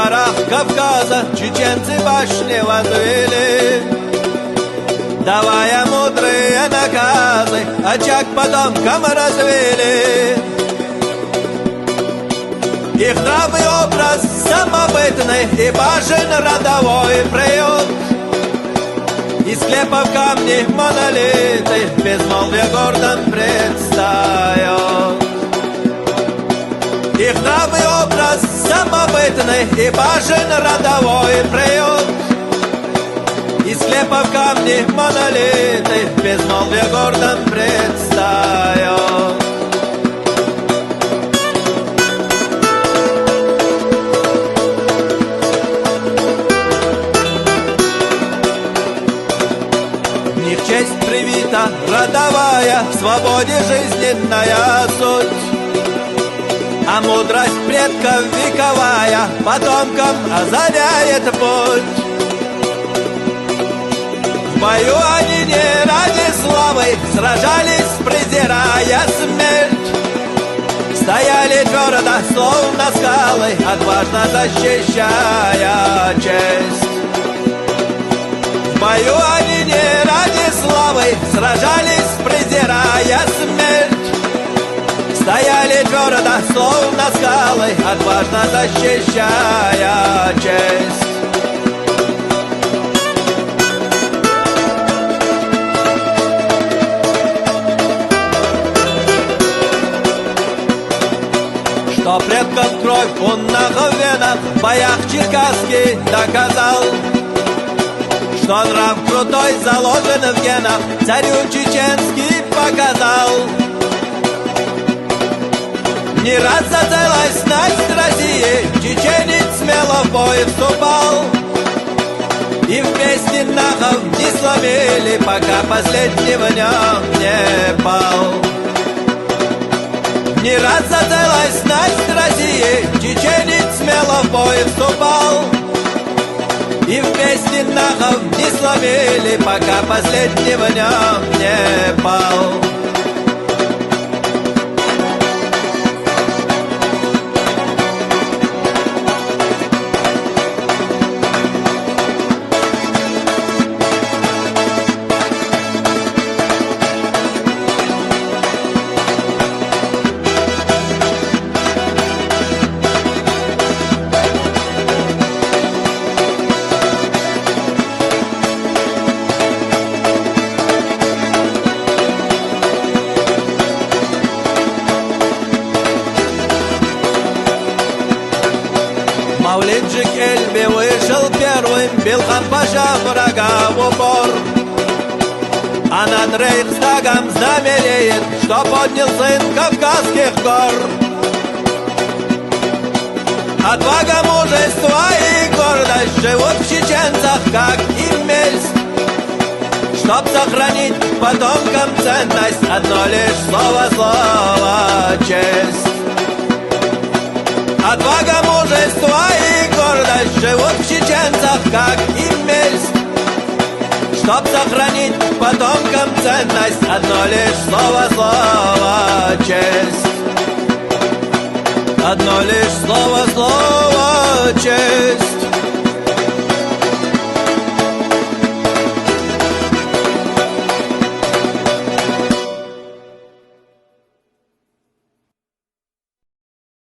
горах Кавказа чеченцы башни возвели, давая мудрые наказы, очаг потомкам развели. Их нравный образ самобытный и башен родовой приют, из склепов камни монолиты безмолвие гордом предстает. Их нравный образ самобытный и башен родовой приют, из склепов камни монолиты безмолвие гордом предстает. В них честь привита родовая, в свободе жизненная суть, а мудрость предков вековая потомкам озаряет путь. В бою они не ради славы сражались, презирая смерть, стояли твердо, словно скалы, отважно защищая честь. В бою они не ради славы сражались, презирая смерть, стояли твердо, словно скалы, отважно защищая честь. Что предков кровь унных венах в боях черкасский доказал, что нрав крутой заложен в генах, царю чеченский показал. Не раз зацелась насть России, чеченец смело в бой вступал, и вместе нахов не сломили, пока последний в нем не пал. Не раз зацелась насть России, чеченец смело в бой вступал, и вместе нахов не сломили, пока последний в нем не пал. Мавлиджик Эльби вышел первым, бил хан паша врага в упор, а над Рейхстагом знамя реет, что поднял сын Кавказских гор. Отвага, мужество и гордость живут в чеченцах, как и мельст. Чтоб сохранить потомкам ценность, одно лишь слово, честь. Отвага, мужество и гордость живут в чеченцах, как и мельст. Чтоб сохранить потомкам ценность, одно лишь слово, честь. Одно лишь слово, честь.